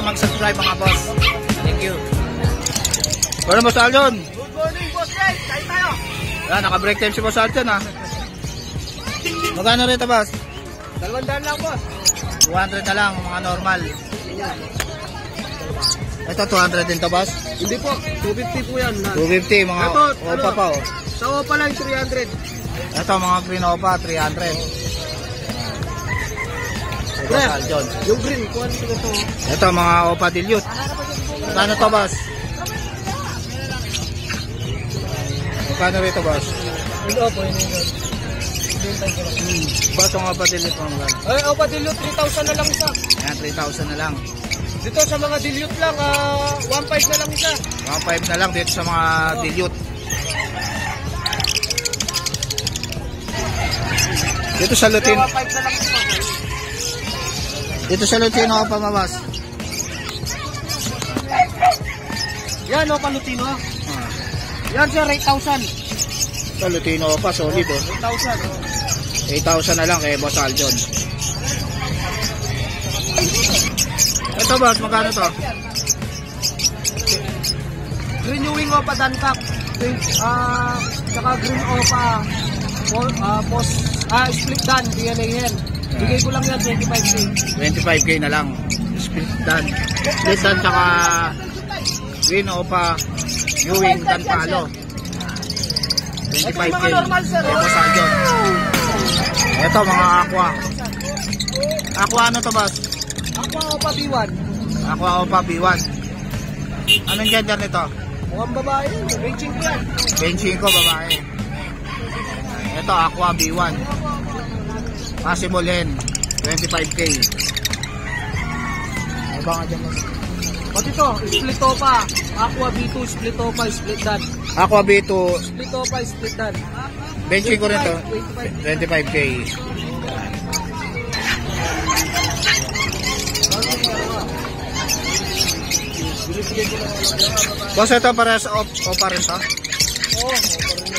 kaligatan mag-subscribe mga boss. Thank you. Pero Boss Aljon. Good morning, boss guys. Kain tayo. Yan, naka-break time si Boss Aljon ha. Magkano rito boss? 200 lang, boss. 200 na lang, mga normal. Ito 200 din to boss? Hindi po, 250 po yan. 250, mga ito, opa pa oh. Sa opa lang 300. Ito mga green opa, 300. Boss Aljon. Yung green, kuhan ko na to. Ito mga opa dilute. Magkano to boss? Magkano rito boss? Yung opa, yun yun. Boss, ang opa dilute mo magkano? Ay, opa dilute, 3,000 na lang isa. Ayan, 3,000 na lang. Dito sa mga dilute lang, 1,500 na lang isa. 1,500 na lang dito sa mga dilute. Dito sa Lutino. 1,500 na lang isa. Dito sa Lutino opa mabas. Yan, opa Lutino. Yan sir, 8,000. Sa Lutino opa, solid oh. 8,000. 8,000 na lang kay Boss Aljon. Ito boss, magkano to? Green Ewing opa Dantak. Tsaka green opa split dan DNA hen. Bigay ko lang yan 25k. 25k na lang. Split dan. Split dan tsaka green opa Ewing dan palo. 25k. Ito yung mga normal sir. Kay Boss Aljon. Ito mga aqua. Aqua ano to boss? Aqua opa B1. Aqua opa B1. Anong gender nito? Mukhang babae yun. Benching ko yan. Benching ko babae. Ito Aqua B1. Possible hen 25k. Ano ba nga dyan mas? Pati ito, split opa. Aqua B2, split opa, split dan. Aqua B2. Split opa, split dan. Benching ko rin to 25. 25k. Boss, ito pares opa rin to? Oo.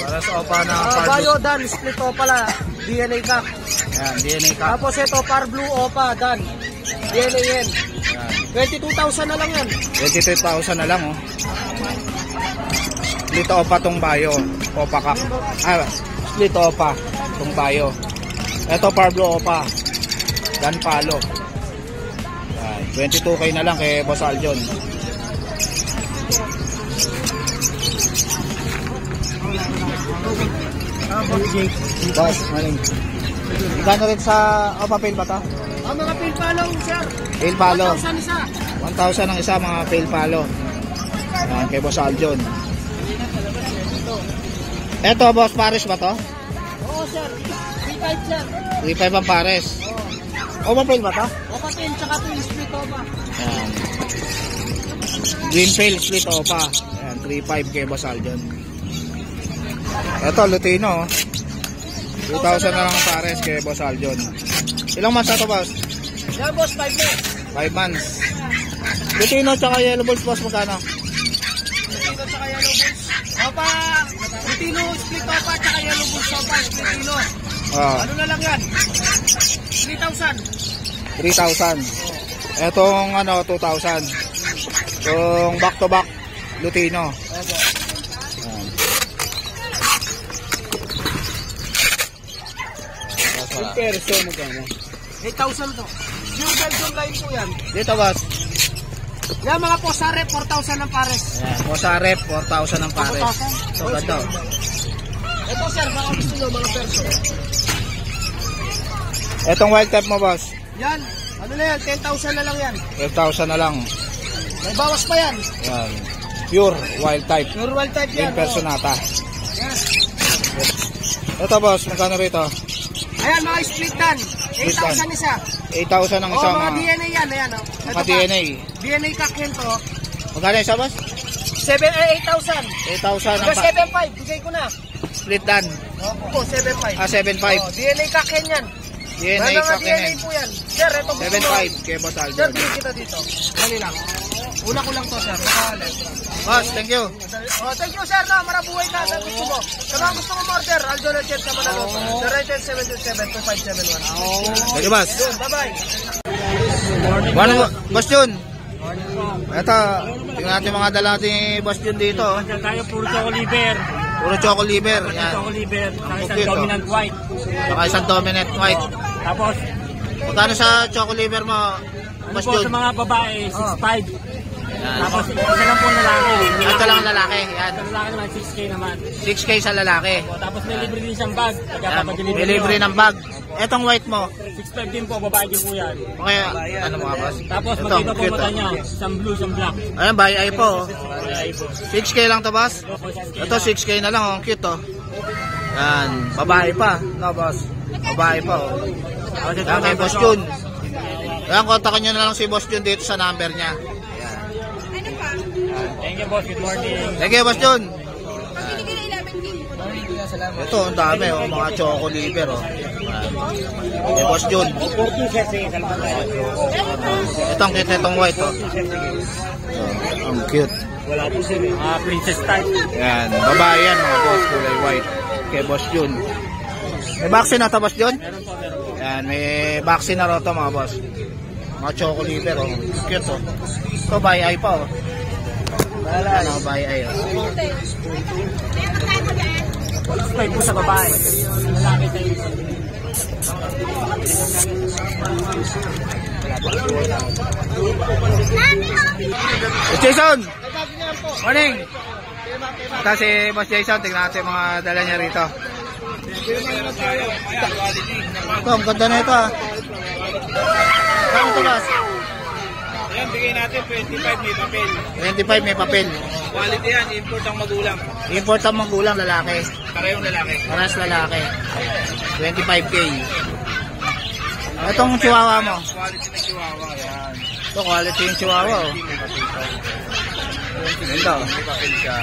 Pares opa na Bayo dan, split opa la. DNA ka. Yan, DNA ka. Tapos ito, par blue opa dan. DNA yan. Yan. 22,000 na lang yan. 22,000 na lang oh. Split opa tong bayo. Opa ka. Split opa tong bayo. Ito par blue opa. Dan palo. Yan, 22k na lang kay Boss Aljon. Boss, maling. Gano'n rin sa opa pail ba to? Mga pil palo, sir. Pail palo. 1,000 isa. 1,000 ang isa mga pail palo. Yan, kay Boss Aljon. Eto boss, pares ba to? Oo, sir. 3,500, sir. 3,500 ang pares. Opa pail ba to? Opa pil, tsaka pil, split opa. Yan. Green pail split opa. Yan, 3,500 kay Boss Aljon. Eto, Lutino. 2,000 na lang ang pares kay Boss Aljon. Ilang months na to boss? Yan, boss, 5 months. 5 months. Lutino tsaka yellow balls boss magkano? Lutino tsaka yellow bulls. Opa, Lutino, split opa, tsaka yellow bulls opa, split ino. Ano na lang yan? 3,000. 3,000. Etong ano, 2,000. Itong back to back Lutino. Opo. Yung perso magkano? 8,000 to. Yung Belgian line po yan. Dito boss. Yan mga posare, 4,000 ang pares. Ayan, Posarep, 4,000 ang pares. 4,000? So, ganda. Ito sir, baka gusto nyo mga perso. Etong wild type mo boss. Yan, ano na yan, 10,000 na lang yan. 12,000 na lang. May bawas pa yan. Yan. Pure wild type. Pure wild type yan. Yung personata. Yes. Ito boss, magkano rito? Ayan, mga split dan. 8,000 isa. 8,000 ang isa. Mga DNA yan, ayan. Ito Mga DNA. DNA kakyan to. Magkano isa boss? 8,000. 8,000 ang Hanggang 7,500, bigay ko na. split dan. Opo, 7,500. 7,500. DNA kakyan yan. DNA May mga sa DNA kinin. po yan. Sir, ito gusto mo. 7,500 kay Boss Sir, Aljon. bigay kita dito. Dali lang. Una ko lang to, sir. Boss, thank you. Oh, thank you, sir. No, marabuhay ka sa gusto mo. Sa mga gusto mo order, Aljon Chen sa Manaloto. 08727-2571. Thank you boss. Yun, bye-bye. Ano boss yun? Ito, tingnan natin mga dala ni Boss Jun dito. Oh. Tayo puro choco liver. Puro choco liver. Yan. Choco liver. Saka isang Cute, oh. dominant white. Saka isang dominant white. Tapos, Magkano sa choco liver mo, ano Boss po Jun? sa mga babae, 6'5". Yan. Tapos, isa lang po lalaki. Ito lang ang lalaki. Yan. Sa lalaki naman, 6K naman. 6K sa lalaki. Tapos may libre din siyang bag. Yan. May libre ng bag. Etong white mo. 6'5 din po, babae din po yan. Okay, ano mga boss? Tapos Ito, magkita po cute, mata oh. niya, isang blue, isang black. Ayan, by eye po. Oh. Ay po. 6K lang to, boss? Ito, 6K na lang. Oh. Cute, oh. Yan. Babae pa. No, boss? Babae pa, oh. Yan, kay Boss Jun. Ayan, kontakin nyo na lang si Boss Jun dito sa number niya. Thank you, boss. Good morning. Thank you, Boss Jun. Ito, ang dami, oh. Mga choco liver, oh. Kay Boss Jun. Ito, ang cute itong white, oh. Ang cute. Wala po sir. Princess type. Yan, babae yan, mga boss. Kulay white. Kay Boss Jun. May vaccine na to, Boss Jun? Meron po, meron po. Yan, may vaccine na rin to, mga boss. Mga choco liver, oh. Cute, oh. Ito, by eye pa, oh. Ano, by eye, oh. Type po sa babae. Lalaki tayo. Jason! Morning! Ito si Boss Jason, tignan natin mga dala niya rito. Ito, ang ganda na ito, ah. Saan ito, boss? Ayan, bigay natin 25 may papel. 25 may papel. Quality yan, import ang magulang. Import ang magulang, lalaki. Parehong lalaki. Paras lalaki. 25K. Itong chihuahua mo. Quality na chihuahua. Ayan. Ito, quality yung chihuahua, oh. May papel pa. Ito, May papel siya.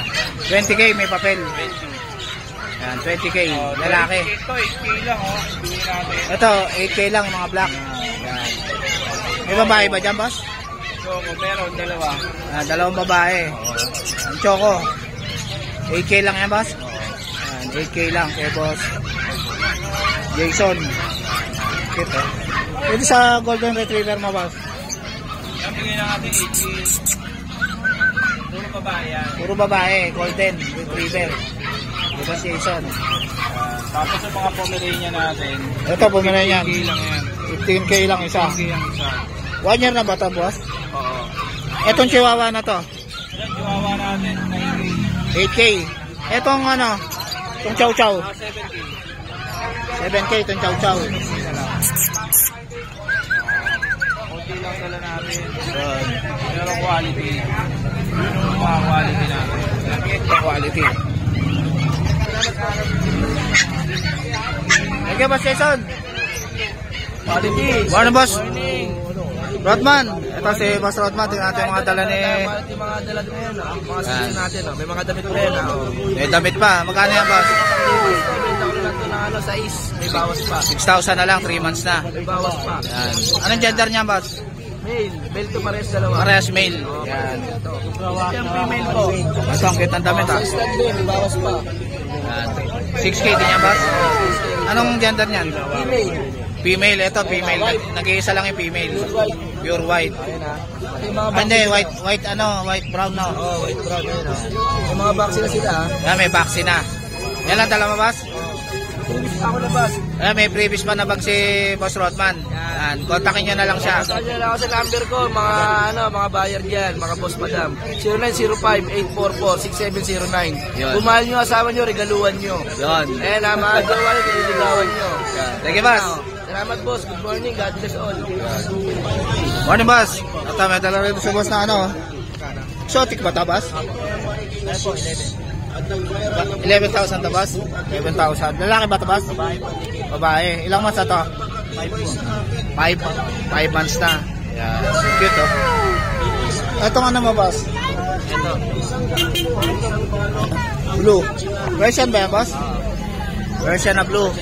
20K may papel. Yan, 20K, lalaki. Ito, 8K lang, oh. Bigay natin. Ito, 8K lang yung mga black. Yan. May babae ba dyan, boss? So, kung meron, dalawa. Dalawang babae. Ang choco. 8K lang yan, boss? Yan, 8K lang kay boss Jason. Cute, eh. Pwede sa golden retriever mo, boss? Yan, bigay na natin 8K. Puro babae yan. Puro babae, golden retriever. Kay boss Jason. Tapos sa mga Pomeranian natin, Ito, pumila yan. 8K lang yan. 15K lang isa. 8K ang isa. 1 year na ba ito, boss? Oo. Etong chihuahua na to, Yan, chihuahua natin, 9K. 8K. Etong ano, itong chow chow, 7K. 7K itong chow chow. Kunti lang dala natin. Pero quality. Yun ang mga quality natin. Ito quality. Okay, boss Jason. Quality. Morning, boss. Morning. Rodman. Ito si boss Rodman. Tingnan natin yung mga dala ni... Quality mga dala din yan. Mga season natin. May mga damit pa yan. May damit pa. Magkano yan, boss? Ibenta ko lang ito na sa is. May bawas pa. 6,000 na lang, 3 months na. May bawas pa. Yan. Anong gender niya, boss? Male. Male to pares dalawa. Parehas male. Yan. Ito. Ito yung female ko. Ito ang kitang damit, ha. Assistant din. May bawas pa. Yan. 6K din yan, boss? Anong gender niyan? Female. Female, ito female. Nag-iisa lang yung female. Pure white. Ayan ha. Yung mga Hindi, white ano, white brown no. oh, white brown yun ha. Yung mga vaccine na sila ha. Yan, may vaccine na. Yan lang dala mo, boss? Ako na boss. Yan, may previous pa na bag si Boss Rodman. Yan, kontakin nyo na lang siya. Kanya lang ako sa number ko, mga buyer diyan, mga boss madam. 0905-844-6709. Yun. Bumahal nyo asawa nyo, regaluhan nyo. Yun. Eh, na mga gawa nyo, nililigawan nyo. Thank you, boss. Salamat boss, good morning, God bless all. Morning, boss. Ito, may dala rin si boss na ano. Exotic ba ito, boss? 11,000 to, boss? 11,000. Lalaki ba ito, boss? Babae. Ilang months na to? 5 months na. Yan. Cute, oh. Itong ano mo, boss? Ito. Blue. Version ba yan, boss? Version na blue.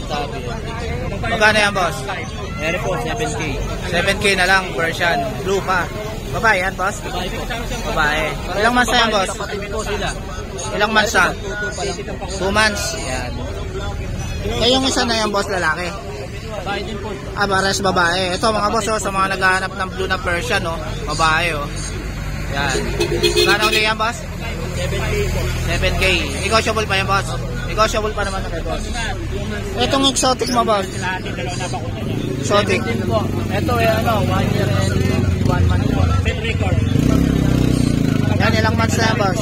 Magkano yan, boss? Meron po, 7K. 7K na lang, version. Blue pa. Babae yan, boss? Babae. Ilang months na yan, boss? Kapatid po sila. Ilang months na? 2 months. Yan. Eh, yung isa na yan, boss, lalaki. Babae din po. Pares babae. Ito, mga boss, oh, sa mga naghahanap ng blue na Persian, oh. Babae, oh. Yan. Kano ulit yan, boss? 7K. Negotiable pa yan, boss? Negotiable pa naman na boss. Itong exotic mo, boss? Exotic. Ito ano, 1 year and 1 month po. Pet record. Yan, ilang months na yan, boss?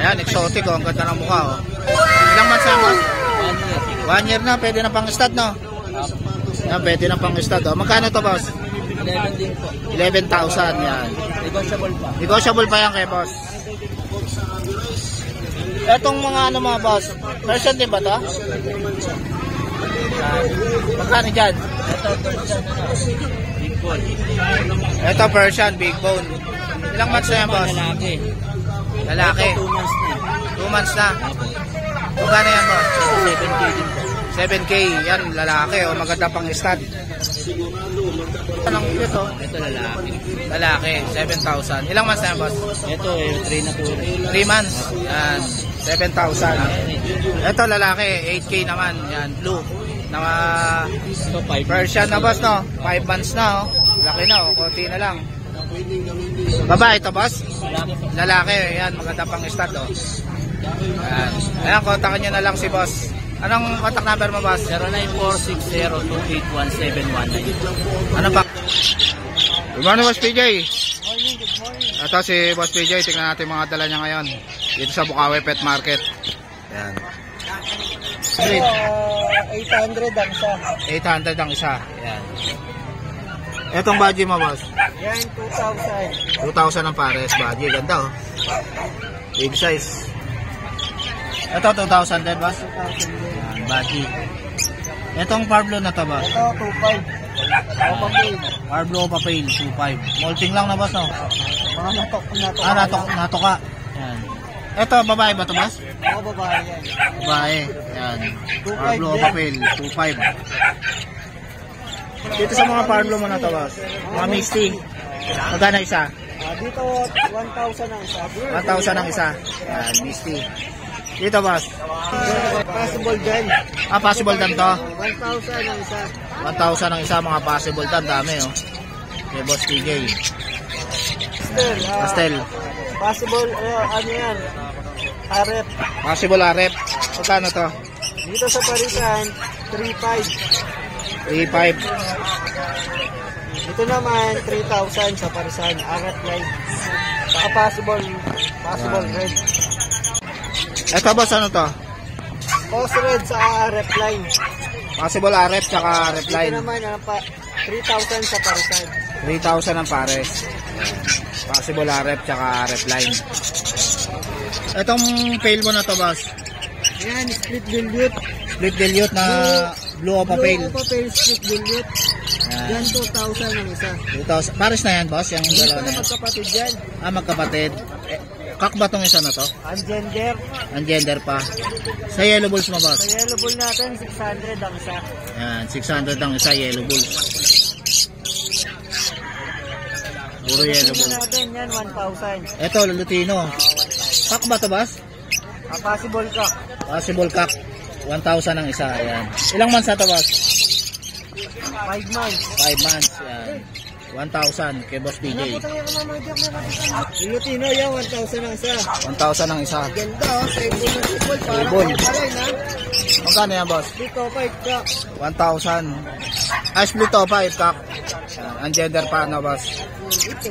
Ayan, exotic oh. Ang ganda ng mukha oh. Ilang months na yan, boss? 1 year na, pwede na pang stud, no? Yan, pwede na pang stud oh. Magkano to, boss? 11 din po. 11,000 yan. Negotiable pa. Negotiable pa yan kay boss. Etong mga ano mga boss, version din ba to? Magkano dyan? Big ball. Ito version, big bone. Ilang months na yan, boss? Lalaki. Lalaki. 2 months na. 2 months na. Magkano yan, boss? 7K din po. 7K, yan, lalaki o maganda pang stud. Anong ito? Ito lalaki. Lalaki, 7,000. Ilang months na yan, boss? Ito 3 na po. 3 months. Yan, 7,000. Ito lalaki, 8K naman. Yan, blue. Ito 5 Persian na, boss, no? 5 months na, oh. Laki na, oh. Konti na lang. Babae ito, boss? Lalaki po. Lalaki, yan, maganda pang stud, oh. Yan. Ayan, kontakin nyo na lang si boss. Anong contact number mo, boss? 0946028171. Ano pa? Good morning, Boss PJ. Morning, good morning. Ito si Boss PJ. Tingnan natin mga dala niya ngayon. Dito sa Bukawi Pet Market. Yan. 800 ang isa. 800 ang isa. Yan. Etong budgie mo, boss? Yan, 2,000. 2,000 ang pares. Budgie. Ganda, oh. Big size. Ito, 2,000 din, boss? 2,000 din. Yan, budgie. Etong Parblo na to, boss? Ito, 2,500. Papapil. Parblo Papel, 2,500. Molting lang na, boss, no? Mga natok na to. Natoka. Yan. Ito, babae ba to, boss? Mga babae yan. Babae. Yan. 2,500 Parblo din. Papel, 2,500. Dito sa mga Parblo mo na to, boss? Mga Misty. Magkano isa? Dito, 1,000 ang isa. 1,000 ang isa. Yan, Misty. Dito, boss? Possible din. Possible dan to? 1,000 ang isa. 1,000 ang isa, mga possible dan. Dami, oh. May Boss PJ. Pastel. Pastel. Possible, ano yan? Arep. Possible arep. Magkano to? Dito sa Parisan, 3,500. 3,500. Ito naman, 3,000 sa Parisan. Arep line. Saka possible red. Ito, boss, ano to? Post red sa Arep line. Possible arep, tsaka arep Dito line. naman, 3,000 sa Parisan. 3,000 ang pares. Possible arep, tsaka arep line. Itong pail mo na to, boss? Yan, split dilute. Split dilute na blue o papel. Blue papel, split dilute. Yan, 2,000 ang isa. 2,000. Pares na yan, boss? Yung Dito dalawa na na yan. magkapatid yan. Magkapatid. Kak ba tong isa na to? Ang gender, Ang gender pa. Sa yellow bulls mo, boss? sa yellow bull natin, 600 ang isa. Yan, 600 ang isa, yellow bulls. Puro yellow Ito bulls. natin yan, 1,000. Ito, Lutino. Kak ba to, boss? Possible ka. Possible kak. 1,000 ang isa. Yan. Ilang months na to, boss? 5 months. 5 months. Yan. 1,000 kay Boss PJ. Lutino yan, 1,000 ang isa. 1,000 ang isa. Ganda oh, table na table. Parang Table. kaparin ha. Magkano yan, boss? Dito, 5 ka. 1,000. Split to 5 kak. Yan. Ang gender pa na, boss. Ito.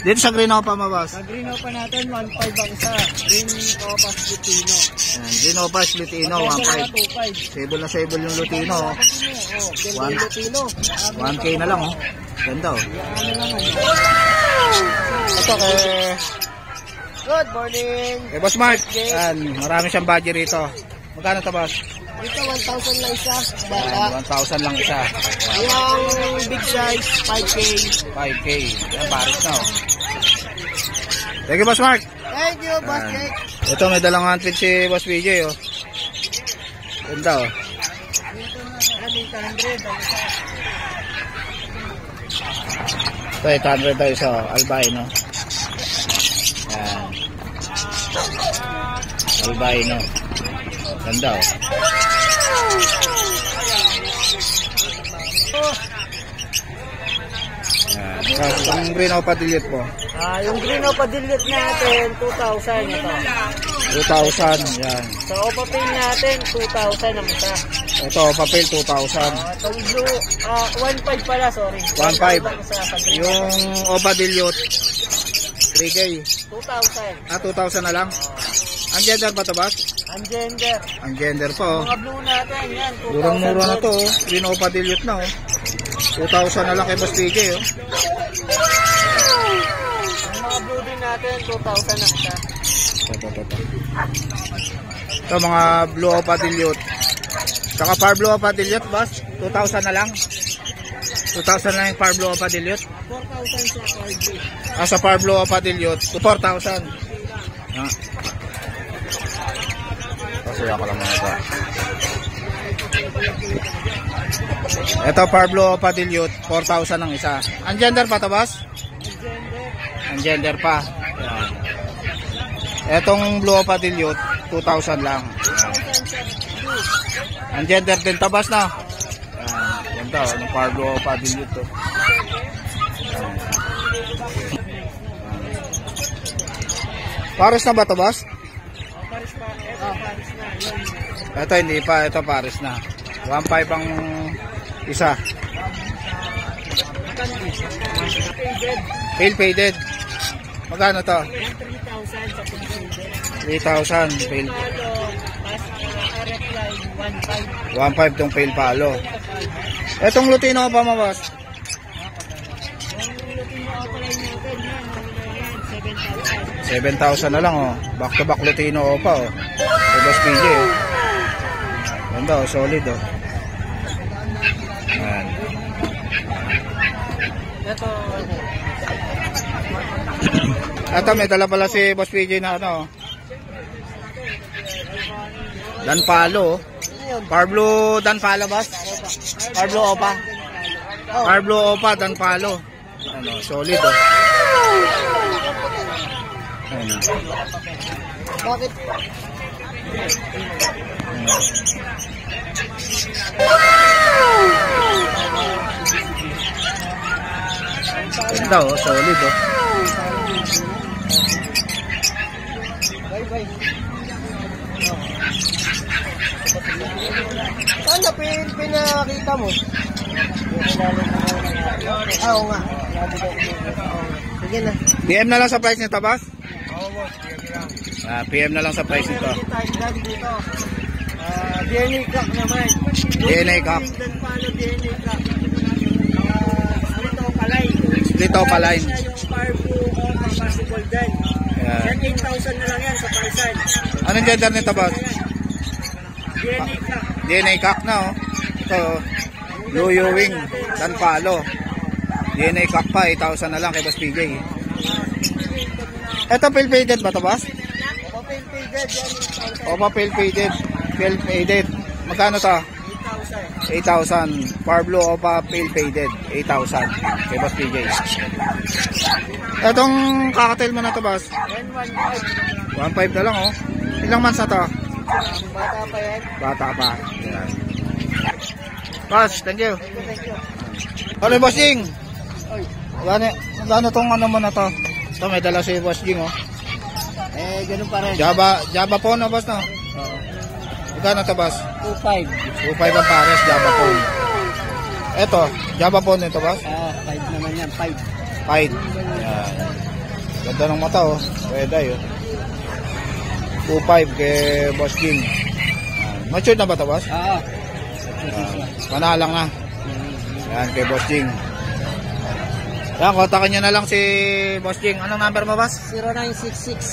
Dito sa green pa mo, boss. Sa green pa natin, 1,500 ang isa. Green Opa Lutino. Yan. Green pa, split ino, 1,500. Sable na sable yung Lutino. Oh. Ganda yung Lutino. 1K na lang, oh. Ganda, oh. Ano naman. Ito kay Good morning. Boss Mark. Yan. Marami siyang budget rito. Magkano to, boss? Dito, 1,000 lang isa. Yan, Bata. 1,000 lang isa. Yung big size, 5K. 5K. Yan, pares na, oh. Thank you, Boss Mark. Thank you, Boss Jake. Ito, may dalang handpid si Boss PJ, oh. Ganda, oh. Dito na, 800 ang isa. Ito, 800 daw isa, oh. Albino. Yan. Albino. Ganda, oh. Yan. Yung green Opa dilute po. Yung green Opa dilute natin, 2,000 ito. 2,000. Yan. Sa Opa Pale natin, 2,000 ang isa. Ito, Opa Pale 2,000. Itong blue, 1,500 pala, sorry. 1,500. Yung Opa dilute, 3K. 2,000. 2,000 na lang. Ang gender ba ito, boss? Ang gender. Ang gender po. Mga blue natin, yan, 2,000. Murang-mura na to. Green Opa dilute na. 2,000 na lang kay Boss PJ. Yung mga blue din natin, 2,000 ang isa. Ito mga blue Opa dilute. Saka par blue Opa dilute, boss. 2,000 na lang. 2,000 na yung par blue Opa dilute. 4,000 sa par blue. Sa par blue Opa dilute, 4,000. Kasi ako lang mga ito. Ito par blue Opa dilute, 4,000 ang isa. Ang gender pa to, boss? Ang gender pa. Yan. Etong blue Opa dilute, 2,000 lang. Ang gender din to, boss, na. Yan to, yung par blue Opa dilute to. Pares na ba to, boss? Paris pa. Paris na. Ito hindi pa, ito pares na. 1,500 ang isa. Pale faded. Magkano to? 3,000 sa pale. 3,000 pale. 1,500 tong pale palo. Etong Lutino pa mo, boss? 7,000 na lang, oh. Back to back Lutino pa, oh. Sa Boss PJ, oh. Ganda, oh. Solid, oh. Ayan. Ito, may dala pala si Boss PJ na ano, Dan Palo, oh. Parblo Dan Palo, boss? Parblo Opa. Parblo Opa Dan Palo. Ano, solid, oh. Ano. Bakit? Ganda, oh, solid, oh. Bye-bye. Ano, pinakita mo? Oo nga. Sige na. PM na lang sa price nito, boss? Oo, boss. PM na lang sa price nito. Dito. DNA crack naman. DNA crack. DNA crack. Split Opa line. Yung Parblo o possible din. Yan. 8,000 na lang yan sa Paisan. Anong gender nito, boss? DNA crack. DNA cock na, oh. Ito, Blue Ewing, Dan Palo. DNA cock pa, 8,000 na lang kay Boss PJ. Ito, pale faded ba ito, boss? Opa pale faded. Pale faded. Magkano to? 8,000. Parblo Opa pale faded. 8,000 kay Boss PJ. Itong kakatail mo na to, boss? 1,500 na lang, oh. Ilang months na to? Bata pa yan. Bata pa. Yan. Boss, thank you. Ano, Boss Jing? Gano tong ano mo na to? Ito, may dala si Boss Jing, oh. Ganun pa rin. Java phone, no, boss, no? Gano to, boss? 2,500. 2,500 ang pares, Java phone. Eto, Java phone nito, boss? 5 naman yan. 5. 5. Yan. Ganda ng mata, oh. Pwede, oh. 2,500 kay Boss Jing. Matured na ba ito, boss? Panalang na. Yan, kay Boss Jing. Yan, kontakin nyo na lang si Boss Jing. Anong number mo, boss?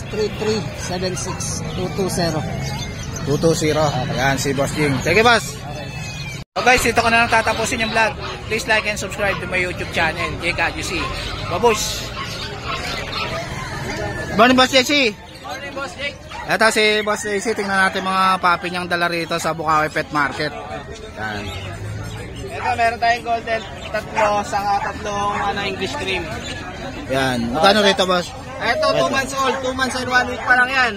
0966-33-76220. 220. Yan, si Boss Jing. Sige, boss. So guys, dito ko na lang tatapusin yung vlog. Please like and subscribe to my YouTube channel, JKUC. Babush! Morning, Boss JC. Morning, Boss Jake. Ito si Boss JC. Tingnan natin mga papi niyang dala rito sa Bukawi Pet Market. Yan. Ito, meron tayong golden tatlong English cream. Yan. Magkano rito, boss? Ito, 2 months old. 2 months and 1 week pa lang yan.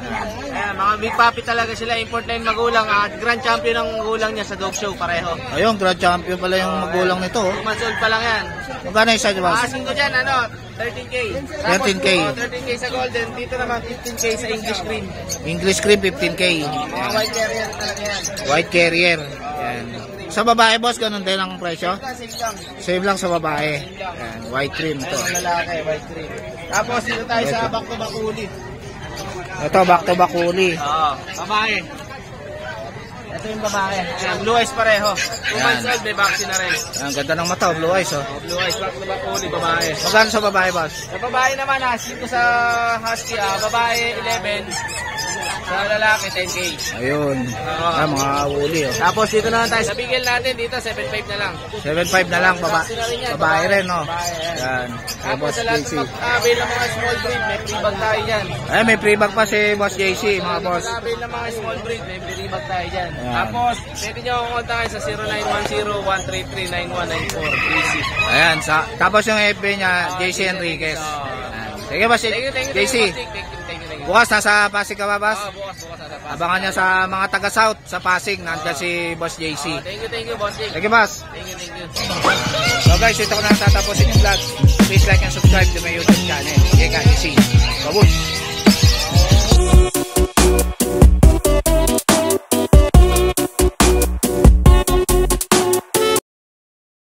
Ayan, mga big puppy talaga sila. Import line magulang. Grand champion ang magulang niya sa dog show, pareho. Ayun, grand champion pala yung magulang nito. 2 months old pa lang yan. Magkano isa dyan, boss? Asking ko dyan, 13K. 13K. 13K sa golden. Dito naman, 15K sa English cream. English cream, 15K. Mga white carrier talaga yan. White carrier. Ayan. Sa babae, boss, ganun din ang presyo? Same lang. Same lang sa babae. Ayan, white cream to. Ayun, lalaki, white cream. Tapos dito tayo sa back to back uli. Ito, back to back uli. Oo, babae. Ito yung babae. Ayan, blue eyes pareho. 2 months old, may vaccine na rin. Ang ganda ng mata, blue eyes, oh. Blue eyes, back to back uli, babae. Magkano sa babae, boss? Sa babae naman, dito sa husky, babae 11. Sa lalaki, 10K. Ayun. Mga uli, oh. Tapos dito naman tayo sa bigel natin, dito 7.5 na lang. 7.5 na lang, babae rin, no? Babae, Yan. Kay Tapos Boss sa lahat JC. mag-avail ng mga small breed, may free bag tayo dyan. Ay, may free bag pa si Boss JC, mga boss. Mag-avail ng mga small breed, may free bag tayo dyan. Ayan. Tapos, pwede nyo akong kontakin sa 0910-133-9194. JC. Ayan, tapos yung FB niya, JC Enriquez. Sige, boss Thank you, JC. Thank you. Bukas, nasa Pasig ka ba, boss? Bukas sa Pasig. Abangan niya sa mga taga-South sa Pasig, nandiyan si Boss JC. Thank you, boss. Sige, boss. Thank you. So guys, ito ko na tatapusin yung vlog. Please like and subscribe to my YouTube channel. Okay, guys, see. Babush!